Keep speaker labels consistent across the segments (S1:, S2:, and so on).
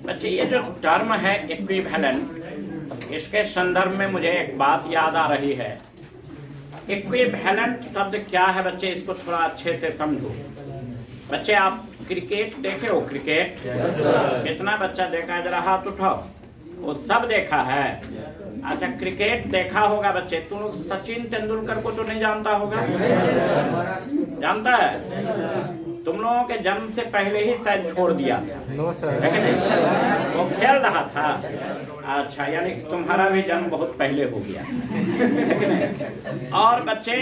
S1: बच्चे ये जो टर्म है इक्विवेलेंट, इसके संदर्भ में मुझे एक बात याद आ रही है। इक्विवेलेंट शब्द क्या है बच्चे, इसको थोड़ा अच्छे से समझो। बच्चे आप क्रिकेट देखे हो? क्रिकेट कितना बच्चा देखा है? जरा हाथ उठाओ। वो सब देखा है? अच्छा, क्रिकेट देखा होगा बच्चे। तुम लोग सचिन तेंदुलकर को तो नहीं जानता होगा? जानता है? तुम लोगों के जन्म से पहले ही शायद छोड़ दिया था।
S2: No sir.
S1: लेकिन वो खेल रहा था। अच्छा, यानी कि तुम्हारा भी जन्म बहुत पहले हो गया, लेकिन और बच्चे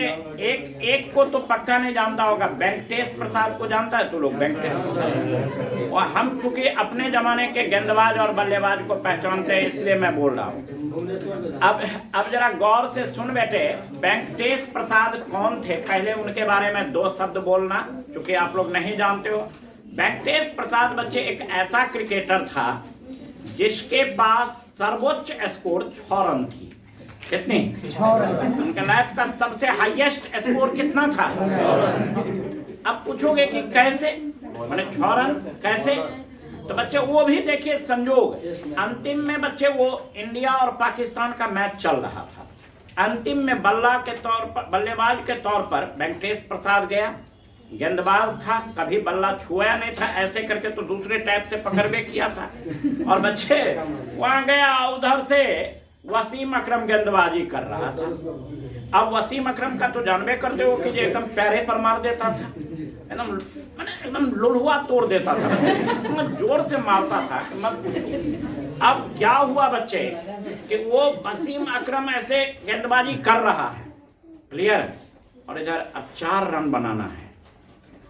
S1: एक को तो पक्का नहीं जानता होगा, वेंकटेश प्रसाद को जानता है? तो लोग वेंकटेश प्रसाद, और हम चूंकि अपने जमाने के गेंदबाज और बल्लेबाज को पहचानते हैं, इसलिए मैं बोल रहा हूँ। अब जरा गौर से सुन बेटे, वेंकटेश प्रसाद कौन थे? पहले उनके बारे में दो शब्द बोलना, क्योंकि आप लोग नहीं जानते हो। वेंकटेश प्रसाद बच्चे एक ऐसा क्रिकेटर था जिसके पास सर्वोच्च स्कोर 6 रन थी। कितनी? 6 रन। उनका लाइफ का सबसे हाईएस्ट स्कोर कितना था? 6 रन। अब पूछोगे कि कैसे, माने 6 रन कैसे? तो बच्चे वो भी देखिए संजोग, अंतिम में बच्चे वो इंडिया और पाकिस्तान का मैच चल रहा था। अंतिम में बल्लेबाज के तौर पर वेंकटेश प्रसाद गया। गेंदबाज था, कभी बल्ला छुआ नहीं था, ऐसे करके तो दूसरे टाइप से पकड़वे किया था। और बच्चे वहां गया, उधर से वसीम अकरम गेंदबाजी कर रहा था। अब वसीम अकरम का तो जानबे करते हो कि एकदम पैरे पर मार देता था, एकदम लोलहुआ तोड़ देता था, इतना जोर से मारता था कि मत पूछो। अब क्या हुआ बच्चे कि वो वसीम अकरम ऐसे गेंदबाजी कर रहा है, क्लियर? और इधर अब 4 रन बनाना है,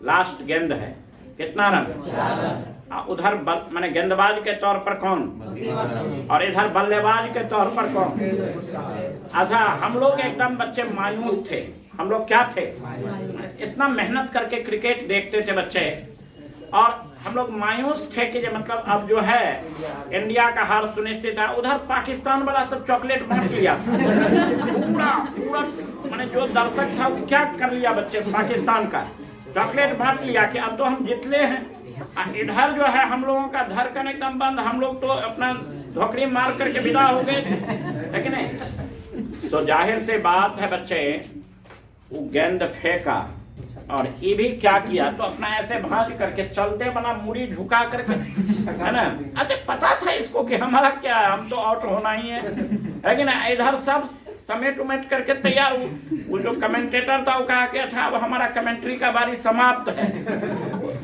S1: लास्ट गेंद है। कितना रन? 4 रन। उधर माने गेंदबाज के तौर पर कौन, और इधर बल्लेबाज के तौर पर कौन? अच्छा, हम लोग एकदम बच्चे मायूस थे। हम लोग क्या थे? इतना मेहनत करके क्रिकेट देखते थे बच्चे, और हम लोग मायूस थे कि मतलब अब जो है इंडिया का हार सुनिश्चित है। उधर पाकिस्तान वाला सब चॉकलेट बांट लिया, पूरा पूरा माने जो दर्शक था वो क्या कर लिया बच्चे, पाकिस्तान का चॉकलेट बांट लिया कि अब तो हम जीतले हैं। इधर जो है हम लोगों का धड़कन एकदम बंद, हम लोग तो अपना धोकरी मार करके विदा हो गए, है कि नहीं? तो जाहिर से बात है बच्चे, वो गेंद फेंका और ये भी क्या किया, तो अपना ऐसे भाग करके चलते बना, मुड़ी झुका करके, है ना? अरे पता था इसको कि हमारा क्या है, हम तो आउट होना ही है कि ना? इधर सब समेट उमेट करके तैयार। वो जो कमेंटेटर था वो कहा कि अच्छा अब हमारा कमेंट्री का बारी समाप्त है।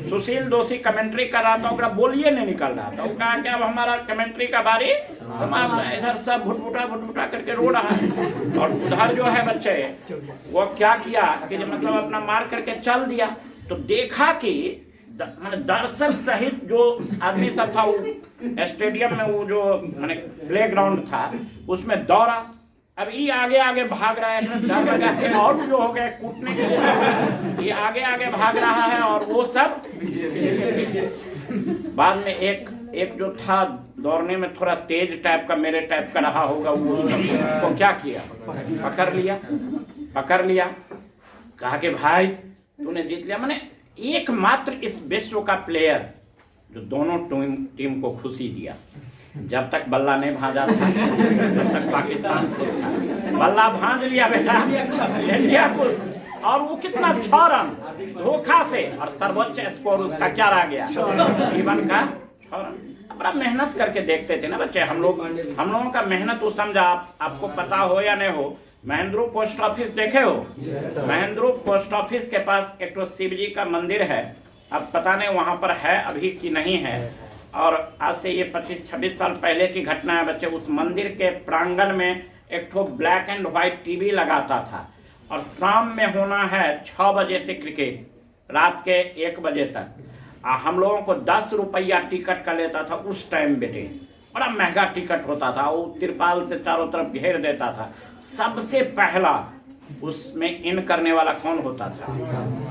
S1: सुशील दोषी कमेंट्री कर रहा था, उसका बोलिए नहीं निकल रहा था। वो कहा कि अब हमारा कमेंट्री का बारी समाप्त है। इधर सब भुटभुटा करके रो रहा है, और उधर जो है बच्चे वो क्या किया कि मतलब अपना मार करके चल दिया। तो देखा कि दर्शक सहित जो आदमी सब था वो स्टेडियम में, वो जो माने प्ले ग्राउंड था उसमें दौड़ा। अब ये आगे आगे भाग रहा है, आउट जो हो गए कूटने के लिए, ये आगे आगे भाग रहा है, और वो सब बाद में एक जो था दौड़ने में थोड़ा तेज टाइप का, मेरे टाइप का रहा होगा, वो क्या किया, पकड़ लिया, कहा कि भाई तूने जीत लिया। माने एकमात्र इस विश्व का प्लेयर जो दोनों टीम को खुशी दिया। जब तक बल्ला नहीं भाजा था तब तक पाकिस्तान खुश था, बल्ला भांज लिया बेटा, इंडिया खुश। और वो कितना 6 रन धोखा से, और सर्वोच्च स्कोर उसका क्या रह गया, जीवन का 6 रन। बड़ा मेहनत करके देखते थे ना बच्चे हम लोगों का मेहनत वो समझा। आपको पता हो या नहीं हो, महेंद्रू पोस्ट ऑफिस देखे हो? महेंद्रू पोस्ट ऑफिस के पास एक तो शिव जी का मंदिर है, अब पता नहीं वहां पर है अभी कि नहीं है। और आज से ये 25-26 साल पहले की घटना है बच्चे। उस मंदिर के प्रांगण में एक ठो ब्लैक एंड व्हाइट टीवी लगाता था, और शाम में होना है 6 बजे से क्रिकेट, रात के 1 बजे तक। हम लोगों को 10 रुपया टिकट का लेता था उस टाइम बेटे, बड़ा महंगा टिकट होता था। वो तिरपाल से चारों तरफ घेर देता था। सबसे पहला उसमें इन करने वाला कौन होता था?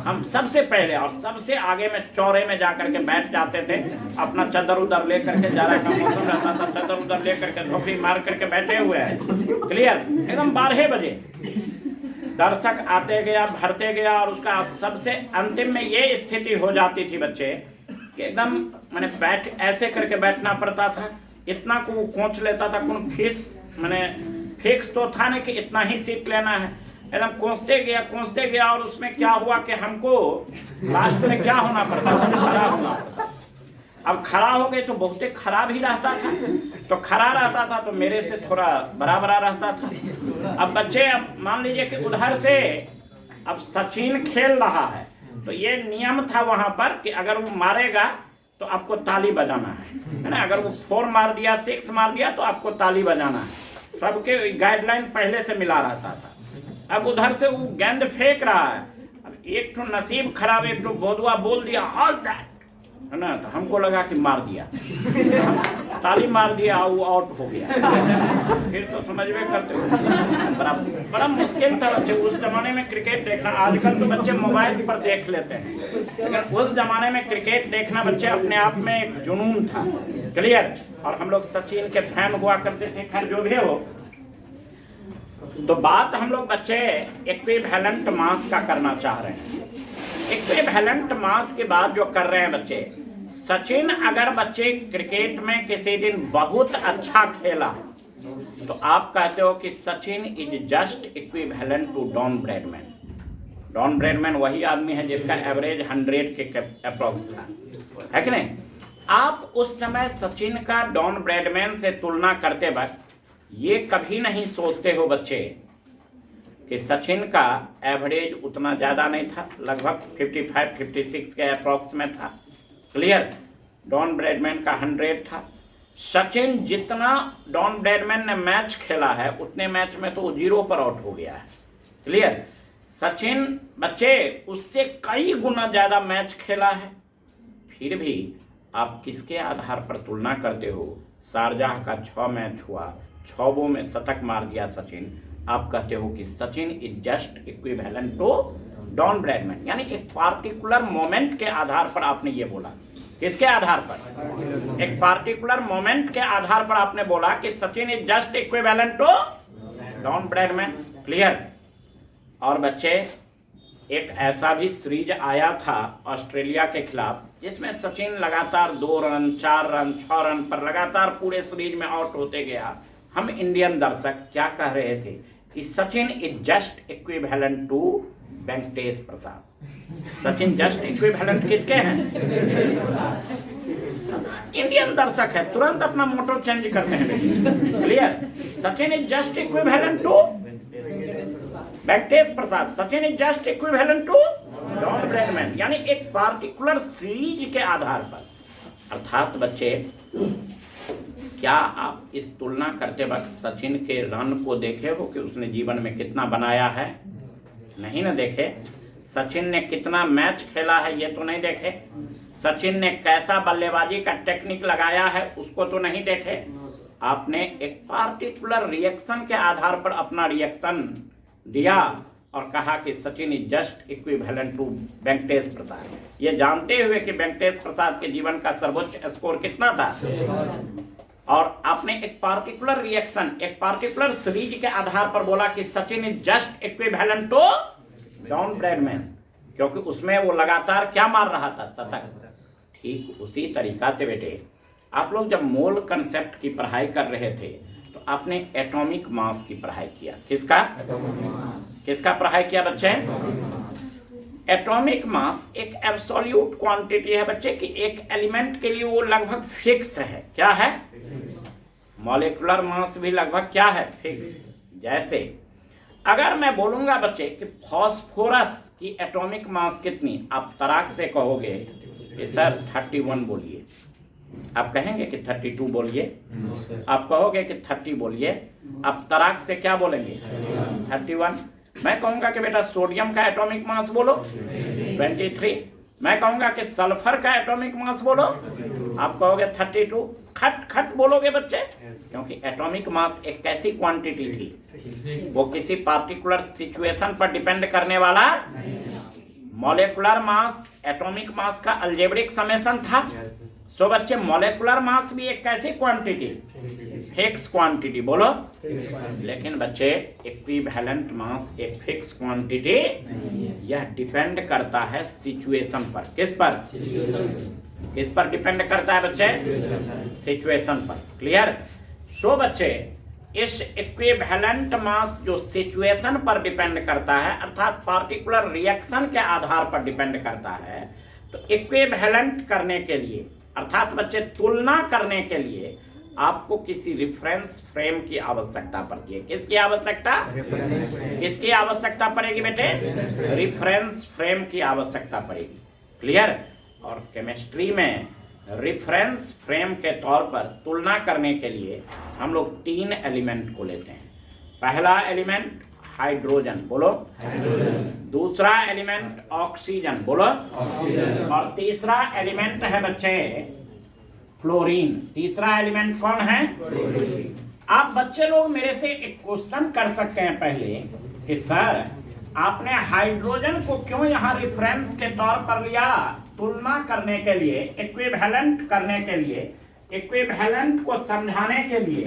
S1: हम सबसे पहले, और सबसे आगे में चौरे में जाकर के बैठ जाते थे। अपना चदर उधर लेकर के, जाड़ा का मौसम रहता था, चदर उधर लेकर के झोपड़ी मार करके बैठे हुए हैं, क्लियर? एकदम 12 बजे दर्शक आते गया, भरते गया, और उसका सबसे अंतिम में ये स्थिति हो जाती थी बच्चे कि एकदम मैंने बैठ ऐसे करके बैठना पड़ता था, इतना को वो कोंच लेता था, कौन फिक्स तो था नहीं कि इतना ही सीट लेना है, एकदम कोंचते गया और उसमें क्या हुआ कि हमको लास्ट में क्या होना पड़ता था, खड़ा होना पड़ता। अब खड़ा हो गए तो बहुत खराब ही रहता था, तो खड़ा रहता था तो मेरे से थोड़ा बड़ा रहता था। अब बच्चे, अब मान लीजिए कि उधर से अब सचिन खेल रहा है, तो ये नियम था वहां पर कि अगर वो मारेगा तो आपको ताली बजाना है ना, अगर वो 4 मार दिया 6 मार दिया तो आपको ताली बजाना है। सबके गाइडलाइन पहले से मिला रहता था। अब उधर से वो गेंद फेंक रहा है, अब एक तो नसीब खराब, एक तो बोधवा बोल दिया ऑल दैट, है ना, तो हमको लगा कि मार दिया, ताली मार दिया, वो आउट हो गया। फिर तो समझ में करते हो, बड़ा मुश्किल था बच्चे उस जमाने में क्रिकेट देखना। आजकल तो बच्चे मोबाइल पर देख लेते हैं, लेकिन उस जमाने में क्रिकेट देखना बच्चे अपने आप में एक जुनून था। क्लियर? और हम लोग सचिन के फैन हुआ करते थे। खैर जो भी हो, तो बात हम लोग बच्चे इक्विवेलेंट मास का करना चाह रहे हैं। इक्विवेलेंट मास के बाद जो कर रहे हैं बच्चे, सचिन अगर बच्चे क्रिकेट में किसी दिन बहुत अच्छा खेला तो आप कहते हो कि Sachin is just equivalent to Don Bradman. Don Bradman वही आदमी है जिसका एवरेज 100 के अप्रॉक्स था, है कि नहीं? आप उस समय सचिन का डॉन ब्रैडमैन से तुलना करते वक्त ये कभी नहीं सोचते हो बच्चे कि सचिन का एवरेज उतना ज़्यादा नहीं था, लगभग 55-56 के अप्रॉक्स में था। क्लियर? डॉन ब्रैडमैन का 100 था। सचिन जितना डॉन ब्रैडमैन ने मैच खेला है उतने मैच में तो वो 0 पर आउट हो गया है। क्लियर? सचिन बच्चे उससे कई गुना ज़्यादा खेला खेला है, फिर भी आप किसके आधार पर तुलना करते हो? शारजाह का 6 मैच हुआ, 6 में शतक मार दिया सचिन, आप कहते हो कि Sachin is just equivalent to Don Bradman. यानी एक पार्टिकुलर मोमेंट के आधार पर आपने ये बोला। किसके आधार पर? एक पार्टिकुलर मोमेंट के आधार पर आपने बोला कि Sachin is just equivalent to Don Bradman. Clear? और बच्चे एक ऐसा भी सीरीज आया था ऑस्ट्रेलिया के खिलाफ जिसमें सचिन लगातार 2 रन 4 रन 6 रन पर लगातार पूरे सीरीज में आउट होते गया। हम इंडियन दर्शक क्या कह रहे थे कि Sachin is just equivalent to Venkatesh Prasad. Sachin just equivalent किसके हैं? इंडियन दर्शक है, तुरंत अपना मोटो चेंज करते हैं। Clear? Sachin is just equivalent to Venkatesh Prasad, Sachin is just equivalent to Don Bradman. यानी एक पार्टिकुलर सीरीज के आधार पर। अर्थात बच्चे, क्या आप इस तुलना करते वक्त सचिन के रन को देखे हो कि उसने जीवन में कितना बनाया है? नहीं ना देखे। सचिन ने कितना मैच खेला है ये तो नहीं देखे। सचिन ने कैसा बल्लेबाजी का टेक्निक लगाया है उसको तो नहीं देखे। आपने एक पार्टिकुलर रिएक्शन के आधार पर अपना रिएक्शन दिया और कहा कि Sachin is just equivalent to Venkatesh Prasad, ये जानते हुए कि वेंकटेश प्रसाद के जीवन का सर्वोच्च स्कोर कितना था। और आपने एक पार्टिकुलर रिएक्शन, एक पार्टिकुलर सीरीज के आधार पर बोला कि Sachin is just equivalent to Don Bradman, क्योंकि उसमें वो लगातार क्या मार रहा था? शतक। ठीक उसी तरीका से बेटे, आप लोग जब मोल कंसेप्ट की पढ़ाई कर रहे थे तो आपने एटॉमिक मास की पढ़ाई किया। किसका? किसका पढ़ाई किया बच्चे? एटॉमिक मास एक एब्सोल्यूट क्वांटिटी है बच्चे कि एक एलिमेंट के लिए वो लगभग फिक्स है। क्या है? मॉलिक्यूलर मास भी लगभग क्या है? फिक्स। जैसे अगर मैं बोलूंगा बच्चे कि फास्फोरस की एटॉमिक मास कितनी, आप तराक से कहोगे कि सर 31 बोलिए। आप कहेंगे कि 32 बोलिए, आप कहोगे कि 30 बोलिए, आप तराक से क्या बोलेंगे? 31। मैं कहूंगा कि बेटा सोडियम का एटॉमिक मास बोलो, 23। मैं कहूंगा कि सल्फर का एटॉमिक मास बोलो, आप कहोगे 32। खट खट बोलोगे बच्चे, क्योंकि एटॉमिक मास एक कैसी क्वांटिटी थी, वो किसी पार्टिकुलर सिचुएशन पर डिपेंड करने वाला। मॉलिक्यूलर मास एटॉमिक मास का अलजेब्रिक समेशन था। सो बच्चे मॉलिक्यूलर मास भी एक कैसी क्वांटिटी? Fix quantity. बोलो। लेकिन बच्चे इक्विवेलेंट मास एक फिक्स क्वांटिटी, यह डिपेंड करता है सिचुएशन पर। किस पर? किस पर डिपेंड करता है बच्चे? सिचुएशन पर। क्लियर? सो बच्चे इस इक्विवेलेंट मास जो सिचुएशन पर डिपेंड करता है अर्थात पार्टिकुलर रिएक्शन के आधार पर डिपेंड करता है, तो इक्विवेलेंट करने के लिए अर्थात बच्चे तुलना करने के लिए आपको किसी रिफरेंस फ्रेम की आवश्यकता पड़ती है। किसकी आवश्यकता? किसकी आवश्यकता पड़ेगी बेटे? रिफरेंस फ्रेम की आवश्यकता पड़ेगी। क्लियर? और केमिस्ट्री में रिफरेंस फ्रेम के तौर पर तुलना करने के लिए हम लोग 3 एलिमेंट को लेते हैं। पहला एलिमेंट हाइड्रोजन, बोलो हाइड्रोजन। दूसरा एलिमेंट ऑक्सीजन, बोलो ऑक्सीजन। और तीसरा एलिमेंट है बच्चे क्लोरीन। तीसरा एलिमेंट कौन है? क्लोरीन। आप बच्चे लोग मेरे से एक क्वेश्चन कर सकते हैं पहले कि सर आपने हाइड्रोजन को क्यों यहाँ रेफरेंस के तौर पर लिया? तुलना करने के लिए, इक्विवेलेंट करने के लिए, इक्विवेलेंट को समझाने के लिए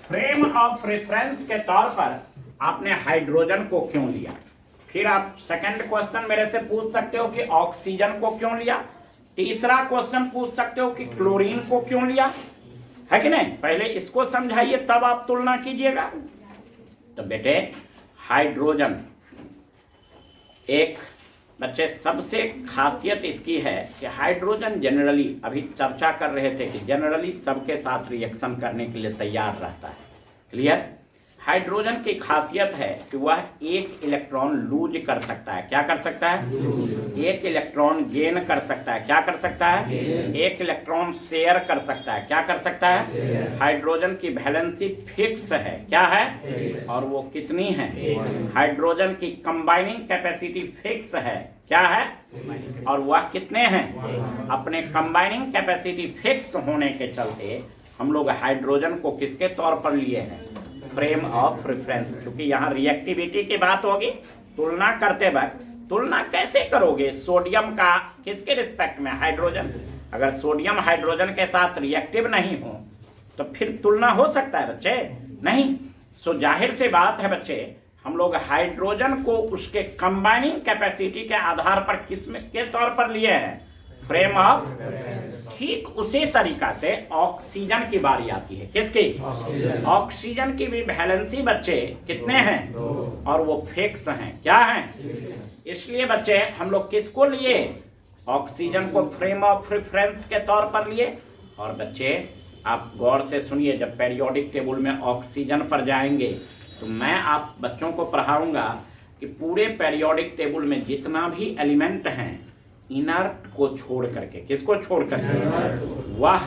S1: फ्रेम ऑफ रेफरेंस के तौर पर आपने हाइड्रोजन को क्यों लिया? फिर आप सेकंड क्वेश्चन मेरे से पूछ सकते हो कि ऑक्सीजन को क्यों लिया। तीसरा क्वेश्चन पूछ सकते हो कि क्लोरीन को क्यों लिया, है कि नहीं? पहले इसको समझाइए तब आप तुलना कीजिएगा। तो बेटे हाइड्रोजन एक बच्चे सबसे खासियत इसकी है कि हाइड्रोजन जनरली, अभी चर्चा कर रहे थे कि जनरली सबके साथ रिएक्शन करने के लिए तैयार रहता है। क्लियर? हाइड्रोजन की खासियत है कि वह एक इलेक्ट्रॉन लूज कर सकता है। क्या कर सकता है? एक इलेक्ट्रॉन गेन कर सकता है। क्या कर सकता है? एक इलेक्ट्रॉन शेयर कर सकता है। क्या कर सकता है? हाइड्रोजन की वैलेंसी फिक्स है। क्या है? और वो कितनी है? हाइड्रोजन की कंबाइनिंग कैपेसिटी फिक्स है। क्या है? और वह कितने हैं? अपने कंबाइनिंग कैपेसिटी फिक्स होने के चलते हम लोग हाइड्रोजन को किसके तौर पर लिए हैं? Frame of reference. क्योंकि यहाँ रिएक्टिविटी की बात होगी, तुलना करते वक्त तुलना कैसे करोगे? सोडियम का किसके रिस्पेक्ट में? हाइड्रोजन। अगर सोडियम हाइड्रोजन के साथ रिएक्टिव नहीं हो तो फिर तुलना हो सकता है बच्चे? नहीं। सो जाहिर सी बात है बच्चे, हम लोग हाइड्रोजन को उसके कंबाइनिंग कैपेसिटी के आधार पर के तौर पर लिए हैं? Frame of. ठीक उसी तरीका से ऑक्सीजन की बारी आती है। किसकी? ऑक्सीजन की भी वैलेंसी बच्चे कितने हैं? और वो फिक्स हैं। क्या हैं? इसलिए बच्चे हम लोग किसको लिए? ऑक्सीजन को फ्रेम ऑफ रेफरेंस के तौर पर लिए। और बच्चे आप गौर से सुनिए, जब पेरियोडिक टेबल में ऑक्सीजन पर जाएंगे तो मैं आप बच्चों को पढ़ाऊंगा कि पूरे पेरियोडिक टेबल में जितना भी एलिमेंट हैं इनर्ट को छोड़ करके, किसको छोड़ करके? वह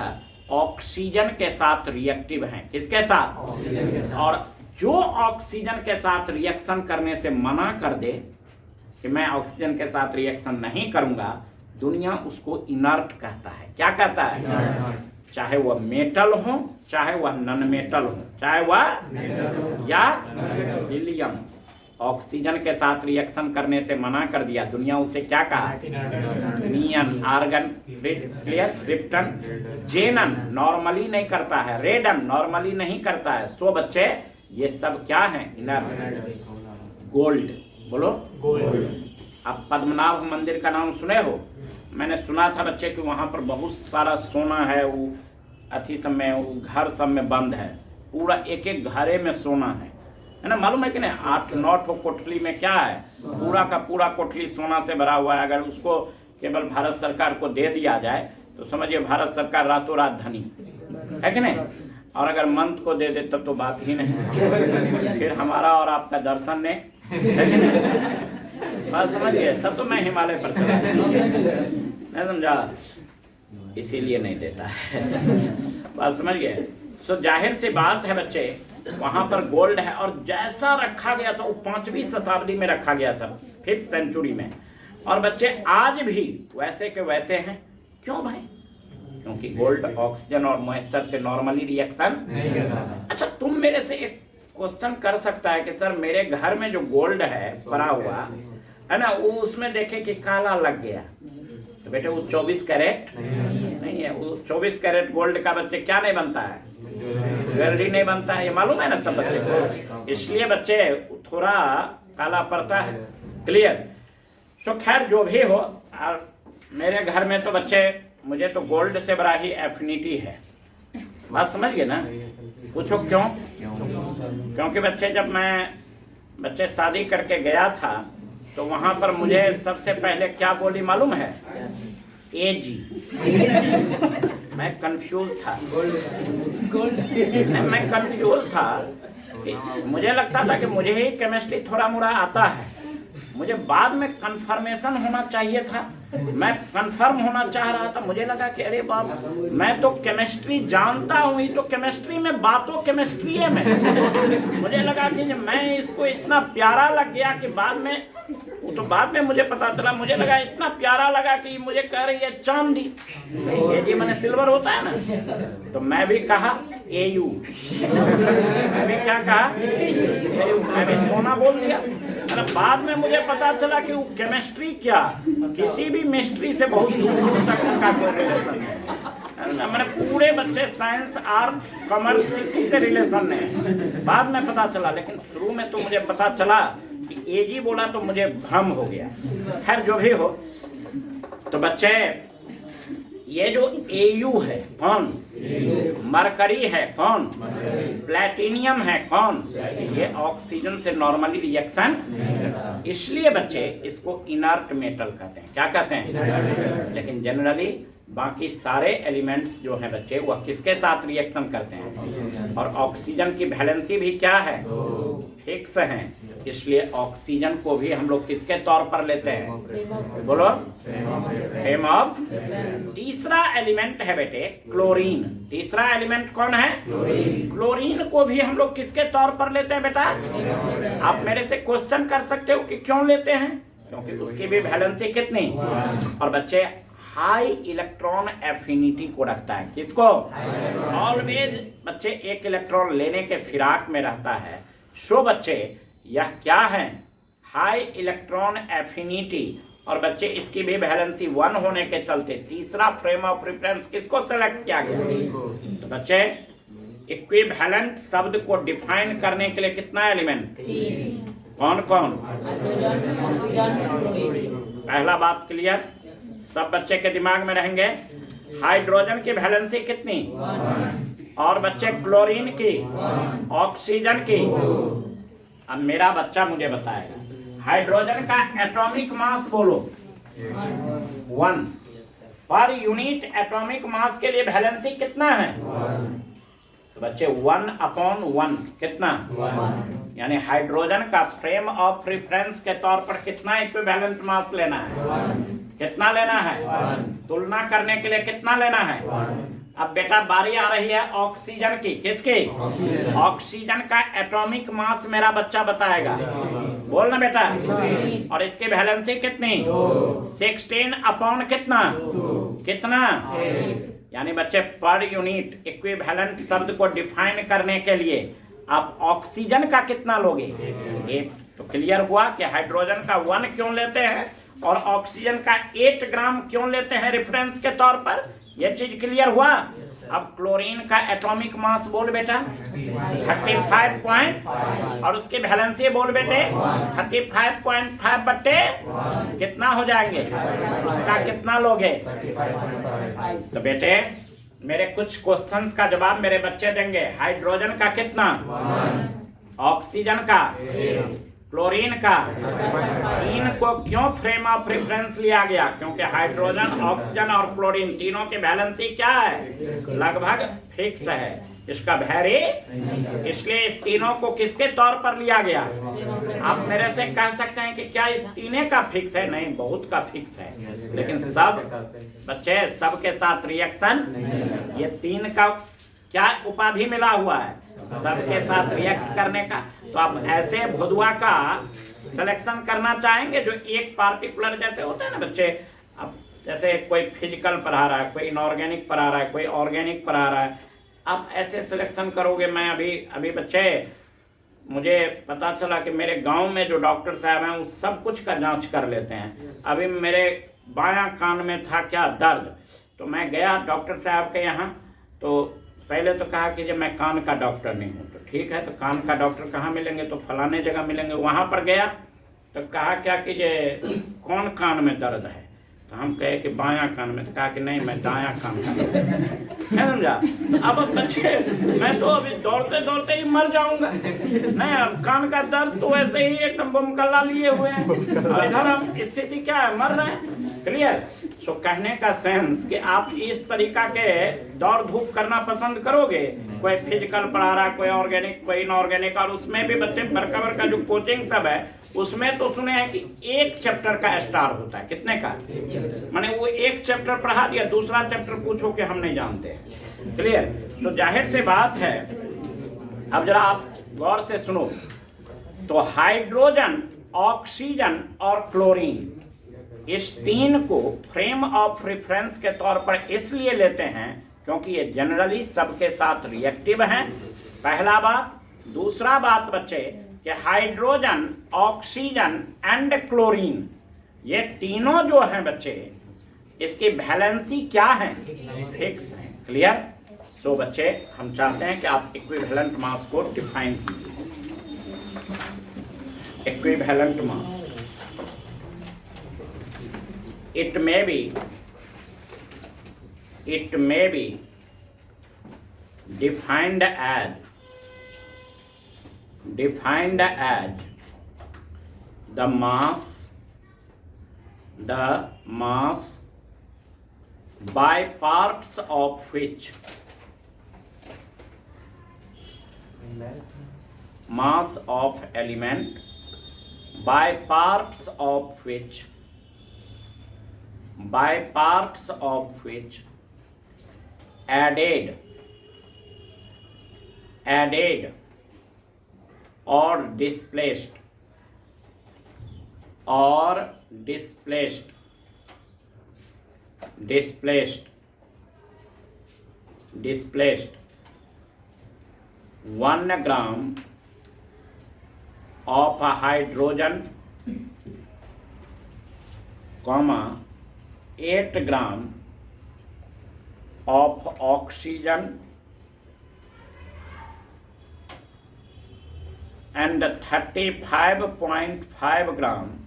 S1: ऑक्सीजन के साथ रिएक्टिव हैं। किसके साथ? ऑक्सीजन के साथ। और जो ऑक्सीजन के साथ रिएक्शन करने से मना कर दे कि मैं ऑक्सीजन के साथ रिएक्शन नहीं करूंगा, दुनिया उसको इनर्ट कहता है। क्या कहता है? चाहे वह मेटल हो, चाहे वह नॉन मेटल हो, चाहे वह या हीलियम, ऑक्सीजन के साथ रिएक्शन करने से मना कर दिया, दुनिया उसे क्या कहा? नियन, आर्गन, क्लियर, क्रिप्टन, जेनन नॉर्मली नहीं करता है, रेडन नॉर्मली नहीं करता है। सो बच्चे ये सब क्या है? इनर्ट। गोल्ड, बोलो गोल्ड। आप पद्मनाभ मंदिर का नाम सुने हो? मैंने सुना था बच्चे कि वहाँ पर बहुत सारा सोना है, वो अथी सब में, वो घर सब में बंद है, पूरा एक एक घरे में सोना है ना? मालूम है कि नहीं? 8-9 कोठली में क्या है? पूरा का पूरा कोठली सोना से भरा हुआ है। अगर उसको केवल भारत सरकार को दे दिया जाए तो समझिए भारत सरकार रातों रात धनी है कि नहीं? और अगर मंत्र को दे दे तब तो बात ही नहीं, फिर हमारा और आपका दर्शन ने, है कि नहीं? बात समझिए, तब तो मैं हिमालय पर चला, नहीं समझा? इसीलिए नहीं देता है। बात समझ गए? सो जाहिर सी बात है बच्चे, वहां पर गोल्ड है और जैसा रखा गया था वो 5वीं शताब्दी में रखा गया था, 5th सेंचुरी में, और बच्चे आज भी वैसे के वैसे हैं। क्यों भाई? क्योंकि गोल्ड ऑक्सीजन और मॉइस्चर से नॉर्मली रिएक्शन नहीं करता। अच्छा, तुम मेरे से एक क्वेश्चन कर सकता है कि सर मेरे घर में जो गोल्ड है पड़ा हुआ है ना, वो उसमें देखे कि काला लग गया, तो बेटे वो 24 कैरेट नहीं है। वो 24 कैरेट गोल्ड का बच्चे क्या नहीं बनता है? ज्वेलरी नहीं बनता है। ये मालूम है ना सब बच्चे को? इसलिए बच्चे थोड़ा काला पड़ता है। क्लियर? तो खैर जो भी हो, और मेरे घर में तो बच्चे मुझे तो गोल्ड से बड़ा ही एफिनिटी है। बात समझ गए ना? पूछो क्यों? क्योंकि बच्चे शादी करके गया था तो वहां पर मुझे सबसे पहले क्या बोली मालूम है? एजी। मैं कंफ्यूज था। मैं कंफ्यूज था कि मुझे लगता था कि मुझे ही केमिस्ट्री थोड़ा मोड़ा आता है। मुझे बाद में कंफर्मेशन होना चाहिए था। मैं कंफर्म होना चाह रहा था। मुझे लगा कि अरे बाप, मैं तो केमिस्ट्री जानता हूँ, ये तो केमिस्ट्री में बातों केमिस्ट्री है मैं। मुझे लगा कि मैं इसको इतना प्यारा लग गया कि बाद में मुझे पता चला, मुझे लगा इतना प्यारा लगा कि मुझे कह रही है चांदी। ये जी मैंने सिल्वर होता है ना, तो मैं भी कहा एयू। मैं भी क्या कहा? मैं भी सोना बोल दिया। बाद में मुझे पता चला कि वो केमिस्ट्री क्या किसी भी मिस्ट्री से बहुत दूर तक उनका कोई रिलेशन है। मैंने पूरे बच्चे साइंस, आर्ट, कॉमर्स किसी से रिलेशन नहीं। बाद में पता चला, लेकिन शुरू में तो मुझे पता चला कि एजी बोला तो मुझे भ्रम हो गया। खैर जो भी हो, तो बच्चे ये जो एयू है कौन? मरकरी है कौन? प्लेटिनियम है कौन? ये ऑक्सीजन से नॉर्मली रिएक्शन, इसलिए बच्चे इसको इनर्ट मेटल कहते हैं। क्या कहते हैं? लेकिन जनरली बाकी सारे एलिमेंट्स जो हैं बच्चे वह किसके साथ रिएक्शन करते हैं? और ऑक्सीजन की वैलेंसी भी क्या है? फिक्स है। इसलिए ऑक्सीजन को भी हम लोग किसके तौर पर लेते हैं? बोलो, फ्रेम ऑफ। तीसरा एलिमेंट है बेटे क्लोरीन। तीसरा एलिमेंट कौन है? क्लोरीन को भी हम लोग किसके तौर पर लेते हैं बेटा? आप मेरे से क्वेश्चन कर सकते हो कि क्यों लेते हैं? क्योंकि उसकी भी वैलेंसी कितनी? और बच्चे हाई इलेक्ट्रॉन एफिनिटी को रखता है। किसको? ऑलवेज बच्चे एक इलेक्ट्रॉन लेने के फिराक में रहता है। सो बच्चे यह क्या है? High electron affinity. और बच्चे इसकी भी वैलेंसी 1 होने के चलते तीसरा फ्रेम ऑफ रेफरेंस किसको सेलेक्ट किया गया? तो बच्चे इक्विवेलेंट शब्द को डिफाइन करने के लिए कितना एलिमेंट? कौन कौन? पहला बात क्लियर, सब बच्चे के दिमाग में रहेंगे। हाइड्रोजन की वैलेंसी कितनी? और बच्चे क्लोरीन की, ऑक्सीजन की। अब मेरा बच्चा मुझे बताएगा हाइड्रोजन का एटॉमिक मास बोलो 1। पर यूनिट एटॉमिक मास के लिए वैलेंसी कितना है? तो बच्चे 1/1 कितना? यानी हाइड्रोजन का फ्रेम ऑफ रेफरेंस के तौर पर कितना इक्विवेलेंट मास लेना है? कितना लेना है? तुलना करने के लिए कितना लेना है? अब बेटा बारी आ रही है ऑक्सीजन की। किसकी? ऑक्सीजन का एटॉमिक मास मेरा बच्चा बताएगा। बोलना बेटा। और इसकी वैलेंसी कितनी? 16/, कितना? कितना? यानी बच्चे पर यूनिट इक्विवेलेंट शब्द को डिफाइन करने के लिए आप ऑक्सीजन का कितना लोगे? 8। तो क्लियर हुआ कि हाइड्रोजन का 1 क्यों लेते हैं और ऑक्सीजन का 8 ग्राम क्यों लेते हैं रेफरेंस के तौर पर। ये चीज क्लियर हुआ। अब क्लोरीन का एटॉमिक मास बोल बेटा 35 और उसकी वैलेंसी बोल बेटे 35.5 बट्टे कितना हो जाएंगे? उसका कितना लोगे? तो बेटे मेरे कुछ क्वेश्चंस का जवाब मेरे बच्चे देंगे। हाइड्रोजन का कितना? ऑक्सीजन का, क्लोरीन का। तीन को क्यों फ्रेम ऑफ रेफरेंस लिया गया? क्योंकि हाइड्रोजन, ऑक्सीजन और क्लोरीन तीनों की वैलेंसी क्या है? लगभग फिक्स है। इसका वैरी, इसलिए इस तीनों को किसके तौर पर लिया गया? आप मेरे से कह सकते हैं कि क्या इस तीने का फिक्स है? नहीं, बहुत का फिक्स है। लेकिन सब बच्चे सबके साथ रिएक्शन, ये तीन का क्या उपाधि मिला हुआ है? सबके साथ रिएक्ट करने का। तो आप ऐसे भुदवा का सिलेक्शन करना चाहेंगे जो एक पार्टिकुलर, जैसे होता है ना बच्चे, अब जैसे कोई फिजिकल पढ़ा रहा है, कोई इनऑर्गेनिक पढ़ा रहा है, कोई ऑर्गेनिक पढ़ा रहा है, आप ऐसे सिलेक्शन करोगे। मैं अभी बच्चे मुझे पता चला कि मेरे गांव में जो डॉक्टर साहब हैं वो सब कुछ का जांच कर लेते हैं। अभी मेरे बायां कान में था क्या दर्द, तो मैं गया डॉक्टर साहब के यहाँ। तो पहले तो कहा कि जब मैं कान का डॉक्टर नहीं हूँ। तो ठीक है, तो कान का डॉक्टर कहाँ मिलेंगे? तो फलाने जगह मिलेंगे। वहाँ पर गया तो कहा क्या कि ये कौन कान में दर्द है? तो हम कहे कि बायां कान में, तो कहा कि नहीं मैं दायां कान का है, समझा। अब बच्चे मैं तो अभी दौड़ते दौड़ते ही मर जाऊंगा, नहीं अब कान का दर्द तो ऐसे ही एकदम बमकल्ला लिए हुए हैं, और इधर हम स्थिति क्या है, मर रहे हैं। क्लियर। सो कहने का सेंस कि आप इस तरीका के दौड़ धूप करना पसंद करोगे, कोई फिजिकल पढ़ा रहा, कोई ऑर्गेनिक, कोई इनऑर्गेनिक, और उसमें भी बच्चे बड़का बड़का जो कोचिंग सब है उसमें तो सुने हैं कि एक चैप्टर का स्टार होता है, कितने का, माने वो एक चैप्टर पढ़ा दिया, दूसरा चैप्टर पूछो कि हम नहीं जानते हैं। क्लियर। तो जाहिर से बात है, अब जरा आप गौर से सुनो, तो हाइड्रोजन, ऑक्सीजन और क्लोरीन, इस तीन को फ्रेम ऑफ रेफरेंस के तौर पर इसलिए लेते हैं क्योंकि ये जनरली सबके साथ रिएक्टिव हैं, पहला बात। दूसरा बात बच्चे कि हाइड्रोजन, ऑक्सीजन एंड क्लोरीन, ये तीनों जो हैं बच्चे, इसकी वैलेंसी क्या है, फिक्स है। क्लियर। सो बच्चे हम चाहते हैं कि आप इक्विवेलेंट मास को डिफाइन कीजिए। Equivalent mass, it may be defined as the mass by parts of which mass of element by parts of which added or displaced displaced 1 gram of hydrogen, 8 gram of oxygen and 35.5 gram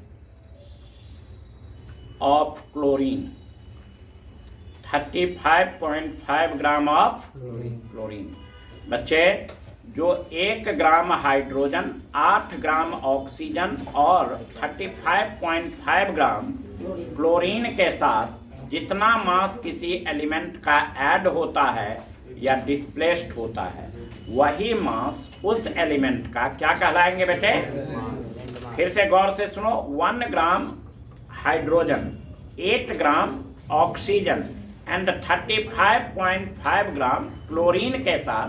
S1: of chlorine. 35.5 gram of chlorine. बच्चे जो 1 gram hydrogen, 8 gram oxygen और 35.5 ग्राम chlorine के साथ जितना मास किसी element का add होता है या डिस्प्लेस्ड होता है, वही मास उस एलिमेंट का क्या कहलाएंगे बेटे? फिर से गौर से सुनो, 1 gram hydrogen, 8 gram oxygen and 35.5 gram chlorine के साथ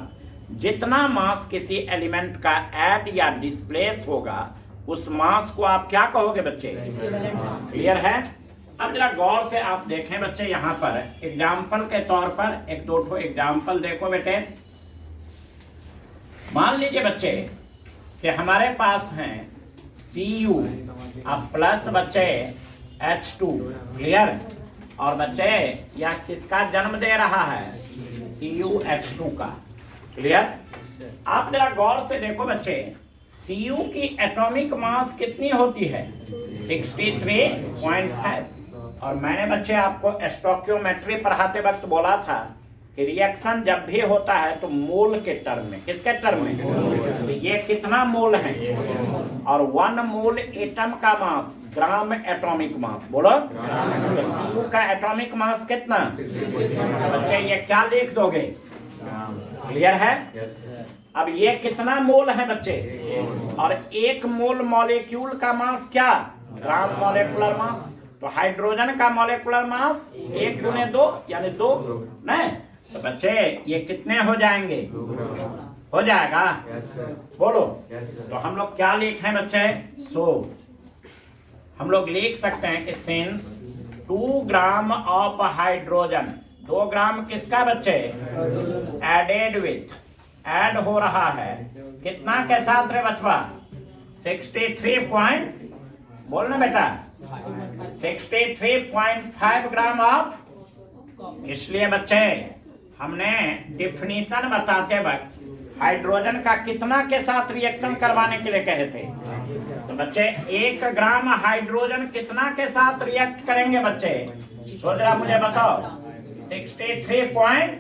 S1: जितना मास किसी एलिमेंट का ऐड या डिस्प्लेस होगा, उस मास को आप क्या कहोगे बच्चे? क्लियर है? अब जरा गौर से आप देखें बच्चे, यहाँ पर एग्जाम्पल के तौर पर एक दो ठो एग्जाम्पल देखो बेटे। मान लीजिए बच्चे कि हमारे पास हैं Cu अब प्लस बच्चे H2। क्लियर? और बच्चे यह किसका जन्म दे रहा है? CuH2 का। क्लियर? आप जरा गौर से देखो बच्चे, Cu की एटॉमिक मास कितनी होती है? 63.5। और मैंने बच्चे आपको स्टोइकियोमेट्री पढ़ाते वक्त बोला था कि रिएक्शन जब भी होता है तो मोल के टर्म में, किसके टर्म में? तो ये कितना मोल है? और 1 मोल एटम का मास, ग्राम एटॉमिक मास, बोलो। तो Cu का एटॉमिक मास कितना? बच्चे ये क्या लिख दोगे? क्लियर है? अब ये कितना मोल है बच्चे? और 1 मोल मॉलिक्यूल का मास क्या? Gram molecular mass. तो हाइड्रोजन का मॉलिक्यूलर मास 1 गुने 2 यानी 2 नहीं? तो बच्चे ये कितने हो जाएंगे? हो जाएगा? बोलो। तो हम लोग क्या लिखें बच्चे? सो हम लोग लिख सकते हैं कि सिंस 2 ग्राम ऑफ हाइड्रोजन, 2 ग्राम किसका बच्चे? एडेड विथ, ऐड हो रहा है कितना के साथ रे बचवा? 63 बोलना बेटा, 63.5 ग्राम ऑफ। इसलिए बच्चे हमने डिफिनीशन बताते वक्त हाइड्रोजन का कितना के साथ रिएक्शन करवाने के लिए कहे थे? तो तो बच्चे 1 ग्राम हाइड्रोजन कितना के साथ रिएक्ट करेंगे बच्चे? तो जरा मुझे बताओ। 63 पॉइंट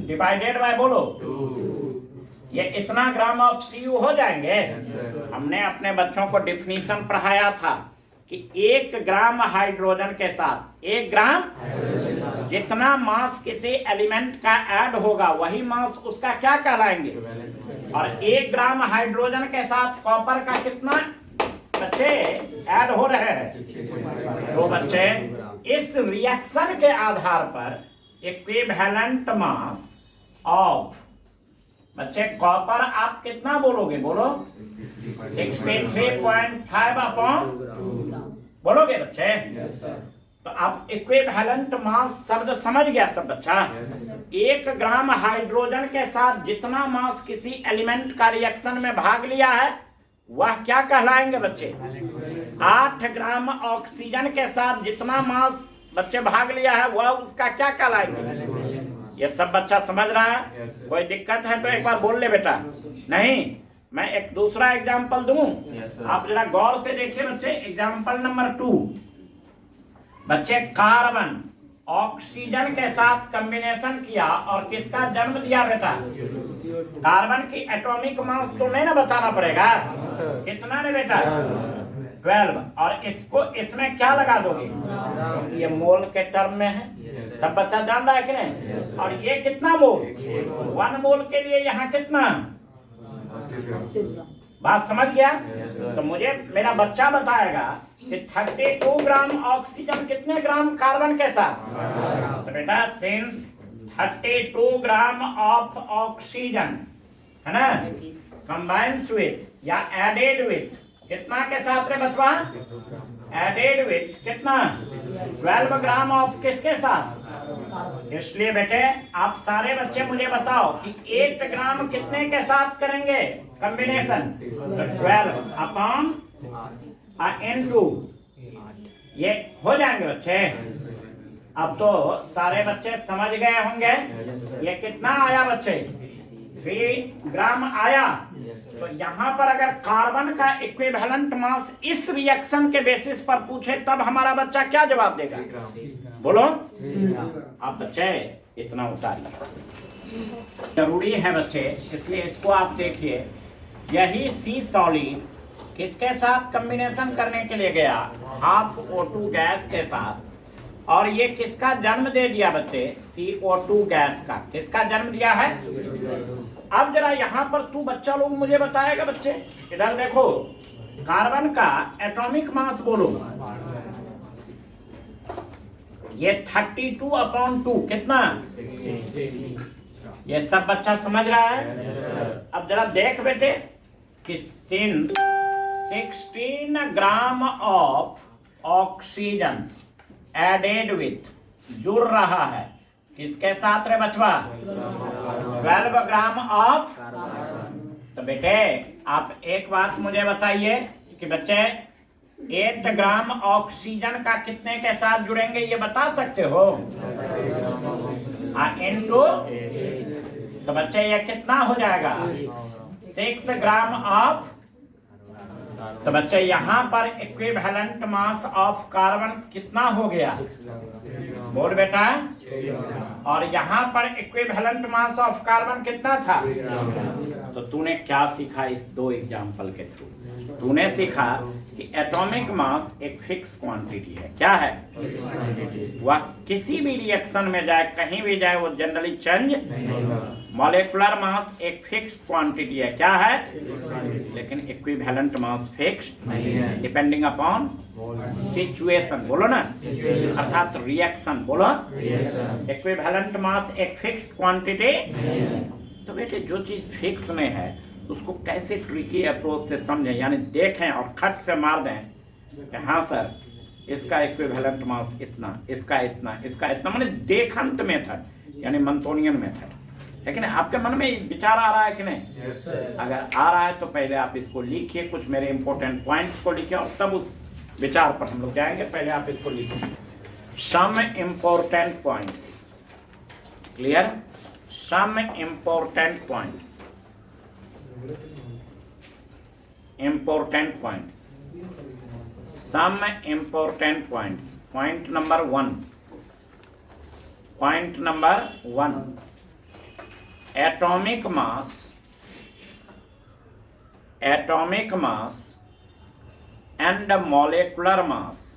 S1: डिवाइडेड बाय बोलो, ये इतना ग्राम ऑफ Cu हो जाएंगे। हमने अपने बच्चों को डिफिनीशन पढ़ाया था कि 1 ग्राम हाइड्रोजन के साथ 1 ग्राम जितना मास किसी एलिमेंट का ऐड होगा वही मास उसका क्या कहलाएंगे। और 1 ग्राम हाइड्रोजन के साथ कॉपर का कितना बच्चे ऐड हो रहे हैं? तो बच्चे इस रिएक्शन के आधार पर इक्विवेलेंट मास ऑफ बच्चे कॉपर आप कितना बोलोगे? बोलो 63.5 अपॉन बोलोगे बच्चे? तो आप इक्विवेलेंट मास शब्द समझ गया सब बच्चा? 1 ग्राम हाइड्रोजन के साथ जितना मास किसी एलिमेंट का रिएक्शन में भाग लिया है वह क्या कहलाएंगे बच्चे? 8 ग्राम ऑक्सीजन के साथ जितना मास बच्चे भाग लिया है वह उसका क्या कहलाएंगे? ये सब बच्चा समझ रहा है? कोई दिक्कत है तो एक बार बोल ले बेटा। नहीं, मैं एक दूसरा एग्जांपल दूं, आप जरा गौर से देखिए बच्चे। एग्जांपल नंबर 2, बच्चे कार्बन ऑक्सीजन के साथ कॉम्बिनेशन किया और किसका जन्म दिया बेटा? कार्बन की एटॉमिक मास तो नहीं ना बताना पड़ेगा? कितना ने बेटा? 12। और इसको इसमें क्या लगा दोगे? ये मोल के टर्म में है, सब बच्चा जान रहा है कि नहीं? और ये कितना मोल? 1 मोल के लिए यहाँ कितना? बात समझ गया? तो मुझे मेरा बच्चा बताएगा कि 32 ग्राम ऑक्सीजन कितने ग्राम कार्बन के साथ? तो बेटा सिंस 32 ग्राम ऑफ ऑक्सीजन है ना कंबाइंस विथ या एडेड विथ कितना के साथ रे बचवा? एडेड विथ कितना? 12 ग्राम ऑफ किसके साथ? इसलिए बेटे आप सारे बच्चे मुझे बताओ कि 8 ग्राम कितने के साथ करेंगे कॉम्बिनेशन? 12 अपॉन N2 ये हो जाएंगे बच्चे। अब तो सारे बच्चे समझ गए होंगे ये कितना आया बच्चे? 3 ग्राम आया। तो यहाँ पर अगर कार्बन का इक्विवेलेंट मास इस रिएक्शन के बेसिस पर पूछे तब हमारा बच्चा क्या जवाब देगा? बोलो आप बच्चे इतना उतारिए, जरूरी है बच्चे, इसलिए इसको आप देखिए। यही सी सॉलिड किसके साथ कॉम्बिनेशन करने के लिए गया? हाफ O2 गैस के साथ। और ये किसका जन्म दे दिया बच्चे? CO2 गैस का। किसका जन्म दिया है? अब जरा यहाँ पर तू बच्चा लोग मुझे बताएगा बच्चे, इधर देखो, कार्बन का एटॉमिक मास बोलो। ये 32/2 कितना? ये सब बच्चा समझ रहा है? अब जरा देख बेटे कि since 16 gram of oxygen added with जुड़ रहा है किसके साथ रे बचवा? 12 ग्राम ऑफ। तो बेटे आप एक बात मुझे बताइए कि बच्चे 8 ग्राम ऑक्सीजन का कितने के साथ जुड़ेंगे ये बता सकते हो? N2। तो बच्चे ये कितना हो जाएगा? 6 ग्राम ऑफ। तो बच्चे यहाँ पर इक्विवेलेंट मास ऑफ कार्बन कितना हो गया? बोल बेटा। और यहाँ पर इक्विवेलेंट मास ऑफ कार्बन कितना था? तो तूने क्या सीखा इस 2 एग्जाम्पल के थ्रू? तूने सीखा कि एटॉमिक मास एक फिक्स क्वांटिटी है। क्या है? वह किसी भी रिएक्शन में जाए, कहीं भी जाए, वो जनरली चेंज। मॉलिक्यूलर मास एक फिक्स क्वांटिटी है। क्या है? लेकिन इक्विवेलेंट मास फिक्स्ड नहीं है, डिपेंडिंग अपॉन सिचुएशन। बोलो ना, अर्थात रिएक्शन। बोलो इक्विवेलेंट मास एक फिक्स्ड क्वांटिटी। तो बेटे जो चीज फिक्स में है उसको कैसे ट्रिकी अप्रोच से समझें, यानी देखें और खट से मार दें कि हाँ सर इसका इक्विवेलेंट मास इतना, इसका इतना, इसका इतना, माने देखंत मेथड यानी मंतोनियन मेथड। लेकिन आपके मन में विचार आ रहा है कि नहीं? अगर आ रहा है तो पहले आप इसको लिखिए, कुछ मेरे इंपॉर्टेंट पॉइंट्स को लिखिए और तब उस विचार पर हम लोग जाएंगे। पहले आप इसको लिखिए, some important points. Clear? Some important points. important points. Some important points. Point number 1. Point number 1. Atomic mass and molecular mass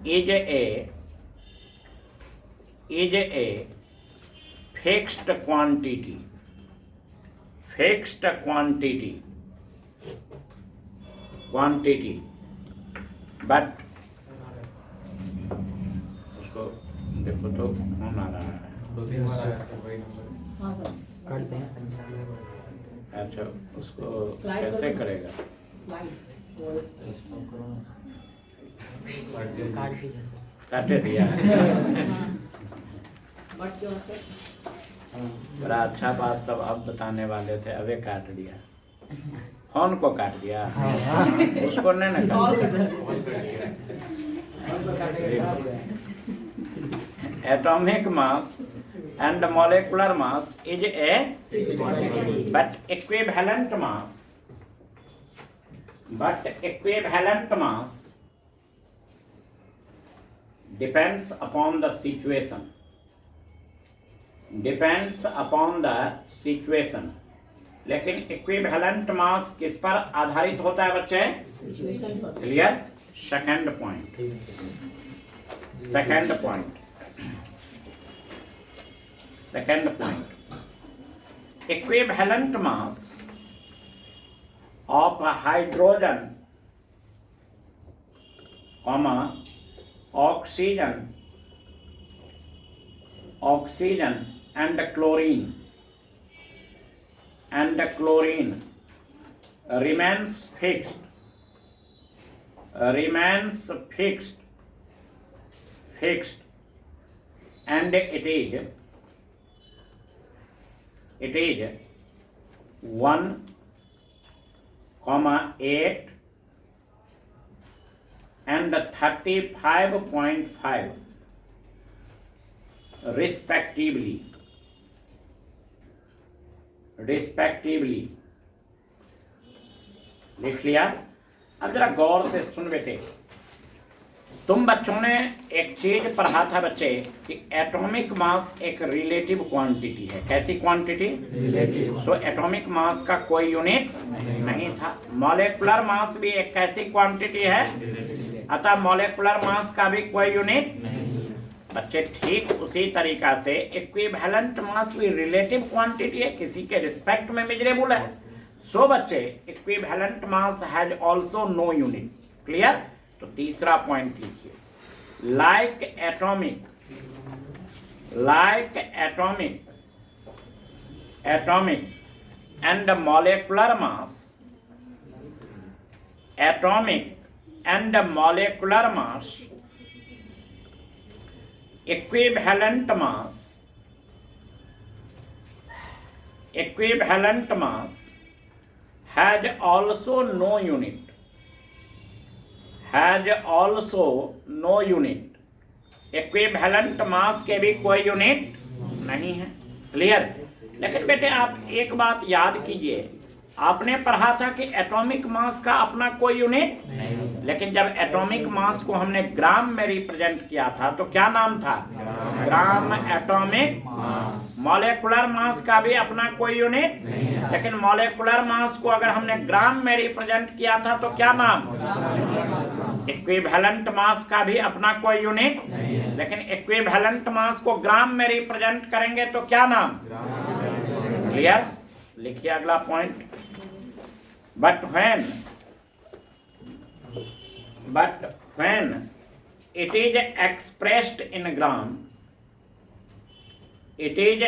S1: is a fixed quantity. But उसको देखो तो कौन आ रहा है?
S2: करते हैं
S1: अच्छा, उसको कैसे करेगा? काट दिया। बड़ा अच्छा बात सब अब बताने वाले थे, अबे काट दिया। फोन को काट दिया, उसको नहीं ना काट दिया। Atomic mass and molecular mass is a but equivalent mass depends upon the situation. लेकिन इक्विवेलेंट मास किस पर आधारित होता है बच्चे? Clear? Second point equivalent mass of hydrogen, oxygen and chlorine remains fixed and it is 1,8 and 35.5 respectively. लिख लिया? अब जरा गौर से सुन बेटे, तुम बच्चों ने एक चीज पढ़ा था बच्चे कि एटॉमिक मास एक रिलेटिव क्वांटिटी है। कैसी quantity? Relative. So atomic mass का कोई यूनिट नहीं था। मॉलेकुलर मास भी एक कैसी क्वांटिटी है? अतः मॉलेकुलर मास का भी कोई यूनिट नहीं। बच्चे ठीक उसी तरीका से इक्विवेलेंट मास भी रिलेटिव क्वांटिटी है, किसी के रिस्पेक्ट में मेजरेबल है। सो बच्चे equivalent mass has also no unit. Clear? तो तीसरा पॉइंट लिखिए, like atomic and molecular mass equivalent mass has also no unit. Equivalent mass के भी कोई यूनिट नहीं है। क्लियर? लेकिन बेटे आप एक बात याद कीजिए, आपने पढ़ा था कि एटॉमिक मास का अपना कोई यूनिट नहीं। लेकिन जब एटॉमिक मास को हमने ग्राम में रिप्रेजेंट किया था तो क्या नाम था? Gram atomic mass. मॉलेकुलर मास का भी अपना कोई यूनिट नहीं। लेकिन मॉलेकुलर मास को अगर हमने ग्राम में रिप्रेजेंट किया था तो क्या नाम? इक्विवेलेंट मास का भी अपना कोई यूनिट नहीं। लेकिन इक्विवेलेंट मास को ग्राम में रिप्रेजेंट करेंगे तो क्या नाम? क्लियर? लिखिए अगला point. But when it is expressed in gram, it is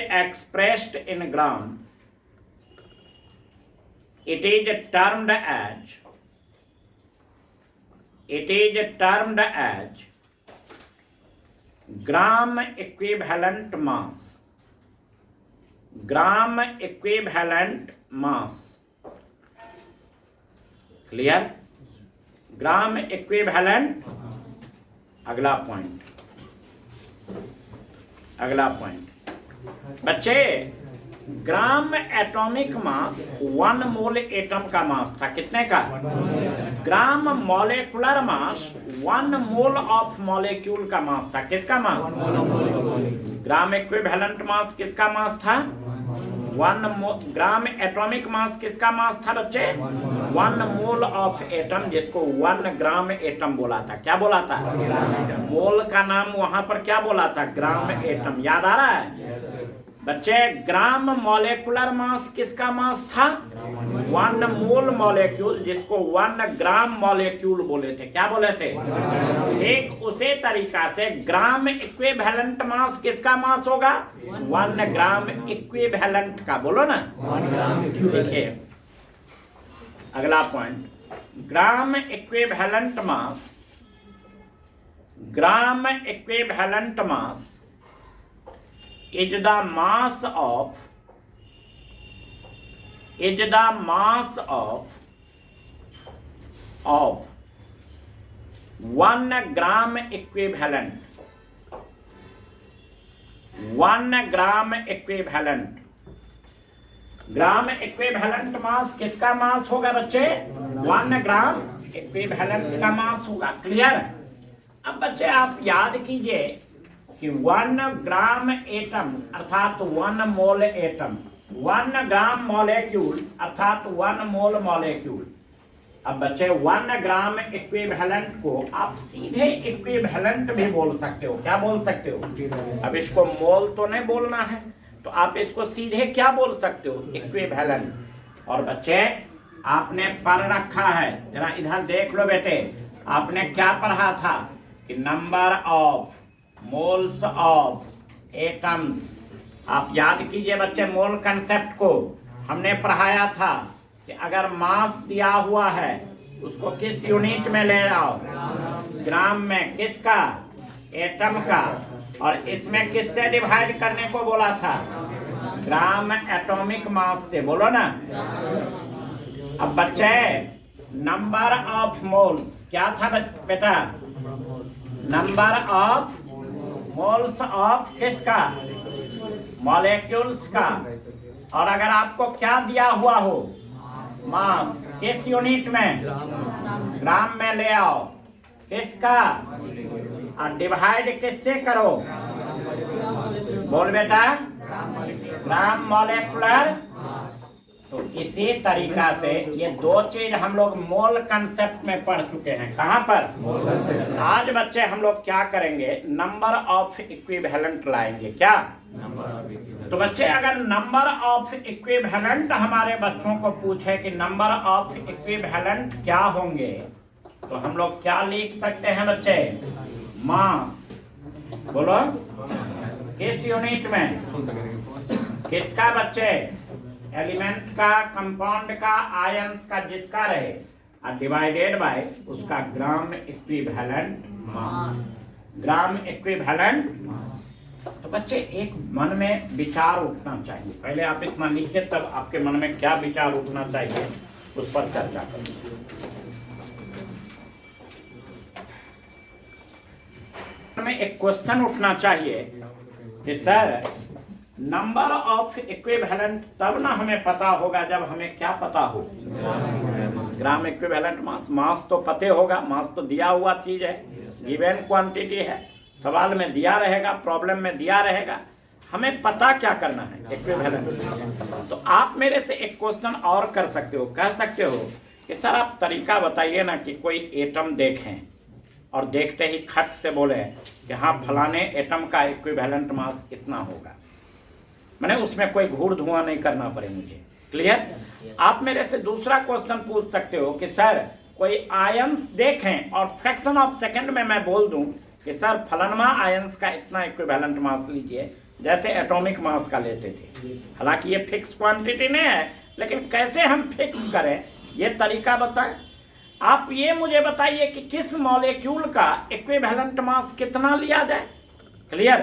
S1: termed as gram equivalent mass. Clear? Gram equivalent. अगला पॉइंट बच्चे, ग्राम एटॉमिक मास 1 मोल एटम का मास था, कितने का? Gram molecular mass 1 mole of molecule का मास था, किसका मास? ग्राम इक्विवेलेंट मास किसका मास था? ग्राम एटॉमिक मास किसका मास था बच्चे? 1 मोल ऑफ एटम, जिसको 1 ग्राम एटम बोला था। क्या बोला था? मोल का नाम वहां पर क्या बोला था? Gram atom. याद आ रहा है बच्चे? ग्राम मॉलिक्यूलर मास किसका मास था? 1 मोल मॉलिक्यूल, जिसको 1 ग्राम मॉलिक्यूल बोले थे। क्या बोले थे? एक उसी तरीका से ग्राम इक्विवेलेंट मास किसका मास होगा? 1 ग्राम इक्विवेलेंट का। बोलो ना, देखिए अगला point, gram equivalent mass, gram equivalent mass is the mass of 1 gram equivalent, 1 gram equivalent। Gram equivalent mass किसका मास होगा बच्चे? 1 ग्राम इक्विवेलेंट का मास होगा। क्लियर? अब बच्चे आप याद कीजिए कि 1 ग्राम एटम अर्थात 1 मोल एटम, 1 ग्राम मॉलिक्यूल अर्थात 1 मोल मॉलिक्यूल। अब बच्चे 1 ग्राम इक्विवेलेंट को आप सीधे इक्विवेलेंट भी बोल सकते हो। क्या बोल सकते हो? अब इसको मोल तो नहीं बोलना है, तो आप इसको सीधे क्या बोल सकते हो? इक्विवेलेंट। और बच्चे आपने पढ़ रखा है, जरा इधर देख लो बेटे, आपने क्या पढ़ा था कि number of moles of atoms. आप याद कीजिए बच्चे, मोल कंसेप्ट को हमने पढ़ाया था कि अगर मास दिया हुआ है उसको किस यूनिट में ले आओ? ग्राम में। किसका? एटम का। और इसमें किससे डिवाइड करने को बोला था? ग्राम एटॉमिक मास से। बोलो ना। अब बच्चे नंबर ऑफ मोल्स क्या था बेटा? नंबर ऑफ मोल्स ऑफ किसका? मॉलिक्यूल्स का। और अगर आपको क्या दिया हुआ हो? मास। किस यूनिट में? ग्राम में ले आओ। किसका? और डिवाइड किससे करो? बोल बेटा। Gram molecular. तो इसी तरीका से ये दो चीज हम लोग मोल कंसेप्ट में पढ़ चुके हैं। कहाँ पर? आज बच्चे हम लोग क्या करेंगे? नंबर ऑफ इक्विवेलेंट लाएंगे। क्या? तो बच्चे अगर नंबर ऑफ इक्विवेलेंट हमारे बच्चों को पूछे कि नंबर ऑफ इक्विवेलेंट क्या होंगे, तो हम लोग क्या लिख सकते हैं बच्चे? मास। बोलो, किस यूनिट में? किसका बच्चे? एलिमेंट का, कंपाउंड का, आयंस का, जिसका रहे, डिवाइडेड बाय उसका gram equivalent mass. Gram equivalent mass. तो बच्चे एक मन में विचार उठना चाहिए। पहले आप इतना लिखिए, तब आपके मन में क्या विचार उठना चाहिए उस पर चर्चा करें। में एक क्वेश्चन उठना चाहिए कि सर नंबर ऑफ इक्विवेलेंट तब ना हमें पता होगा जब हमें क्या पता हो? Gram equivalent mass. मास तो पते होगा, मास तो दिया हुआ चीज है, गिवन क्वांटिटी है, सवाल में दिया रहेगा, प्रॉब्लम में दिया रहेगा। हमें पता क्या करना है? इक्विवेलेंट। तो आप मेरे से एक क्वेश्चन और कर सकते हो, कह सकते हो कि सर आप तरीका बताइए ना कि कोई एटम देखें और देखते ही खट से बोले कि हाँ फलाने एटम का इक्विवेलेंट मास इतना होगा। मैंने उसमें कोई घूर धुआं नहीं करना पड़े मुझे। क्लियर? आप मेरे से दूसरा क्वेश्चन पूछ सकते हो कि सर कोई आयंस देखें और फ्रैक्शन ऑफ सेकंड में मैं बोल दूं कि सर फलाना आयंस का इतना इक्विवेलेंट मास लीजिए, जैसे एटॉमिक मास का लेते थे। हालांकि ये फिक्स क्वांटिटी नहीं है, लेकिन कैसे हम फिक्स करें ये तरीका बताएं। आप ये मुझे बताइए कि किस मॉलिक्यूल का इक्विवेलेंट मास कितना लिया जाए। क्लियर?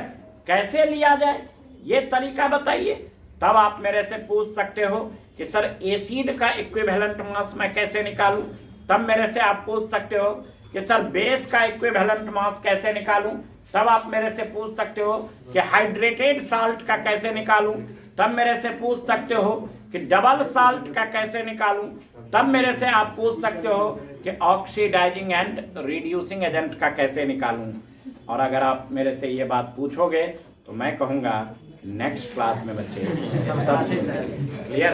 S1: कैसे लिया जाए ये तरीका बताइए। तब आप मेरे से पूछ सकते हो कि सर एसिड का इक्विवेलेंट मास मैं कैसे निकालूं। तब मेरे से आप पूछ सकते हो कि सर बेस का इक्विवेलेंट मास कैसे निकालूं। तब आप मेरे से पूछ सकते हो कि हाइड्रेटेड साल्ट का कैसे निकालूं, तब मेरे से पूछ सकते हो कि डबल साल्ट का कैसे निकालूं, तब मेरे से आप पूछ सकते हो कि ऑक्सीडाइजिंग एंड रिड्यूसिंग एजेंट का कैसे निकालूं। और अगर आप मेरे से ये बात पूछोगे तो मैं कहूँगा नेक्स्ट क्लास में बच्चे सब क्लियर